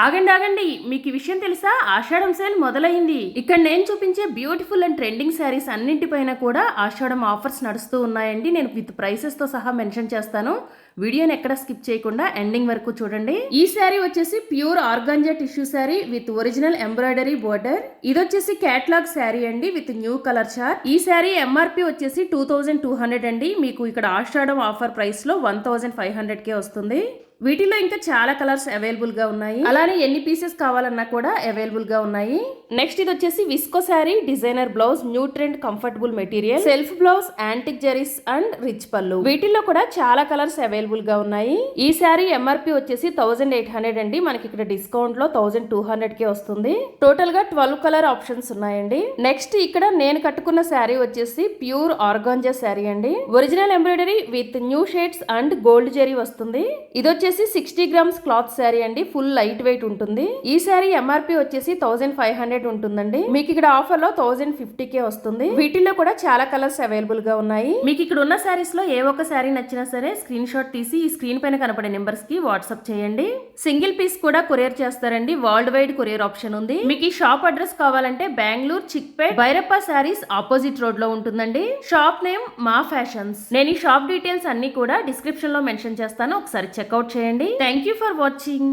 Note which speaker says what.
Speaker 1: ఆగండి ఆగండి, మీకు ఈ విషయం తెలుసా? ఆషాఢం సేల్ మొదలైంది. ఇక్కడ నేను చూపించే బ్యూటిఫుల్ అండ్ ట్రెండింగ్ శారీస్ అన్నింటిపైన కూడా ఆషాఢం ఆఫర్స్ నడుస్తూ ఉన్నాయండి. నేను విత్ ప్రైసెస్ తో సహా మెన్షన్ చేస్తాను. వీడియోని ఎక్కడ స్కిప్ చేయకుండా ఎండింగ్ వరకు చూడండి. ఈ శారీ వచ్చేసి pure organza tissue sari with original embroidery border. ఇది వచ్చేసి క్యాట్లాగ్ శారీ అండి విత్ న్యూ కలర్ చార్ట్. ఈ శారీ ఎంఆర్పి వచ్చేసి 2200 అండి. మీకు ఇక్కడ ఆషాఢం ఆఫర్ ప్రైస్ లో 1500కే వస్తుంది. వీటిలో ఇంకా చాలా కలర్స్ అవైలబుల్ గా ఉన్నాయి. అలానే ఎన్ని పీసెస్ కావాలన్నా కూడా అవైలబుల్ గా ఉన్నాయి. నెక్స్ట్ ఇది వచ్చేసి visco sari, designer blouse, new trend comfortable material, self blouse, antique zaris and rich పళ్ళు. వీటిల్లో కూడా చాలా కలర్స్ అవైలబుల్ గా ఉన్నాయి. ఈ శారీ ఎంఆర్పి వచ్చేసి 1800 అండి. మనకి ఇక్కడ డిస్కౌంట్ లో 1200కే వస్తుంది. టోటల్ గా 12 కలర్ ఆప్షన్స్ ఉన్నాయండి. నెక్స్ట్ ఇక్కడ నేను కట్టుకున్న శారీ వచ్చేసి ప్యూర్ ఆర్గాంజా శారీ అండి. Original embroidery with new shades and gold zari వస్తుంది. ఇది వచ్చేసి 60 గ్రామ్స్ క్లాత్ శారీ అండి. ఫుల్ లైట్ వెయిట్ ఉంటుంది. ఈ శారీ ఎంఆర్పి వచ్చేసి 1500 ఉంటుందండి. మీకు ఇక్కడ ఆఫర్ లో 1050కే వస్తుంది. వీటిల్లో కూడా చాలా కలర్స్ అవైలబుల్ గా ఉన్నాయి. మీకు ఇక్కడ ఉన్న శారీస్ లో ఏ ఒక్క శారీ నచ్చినా సరే స్క్రీన్ షాట్ తీసి ఈ స్క్రీన్ పైన కనపడే నెంబర్స్ కి వాట్సాప్ చేయండి. సింగిల్ పీస్ కూడా కొరియర్ చేస్తారండి. వరల్డ్ వైడ్ కొరియర్ ఆప్షన్ ఉంది. మీకు ఈ షాప్ అడ్రస్ కావాలంటే బెంగళూరు చిక్పేట్ భైరప్ప శారీస్ ఆపోజిట్ రోడ్ లో ఉంటుందండి. షాప్ నేమ్ మా ఫ్యాషన్స్. నేను ఈ షాప్ డీటెయిల్స్ అన్ని కూడా డిస్క్రిప్షన్ లో మెన్షన్ చేస్తాను. ఒకసారి చెక్అవుట్ చేయండి. Thank you for watching.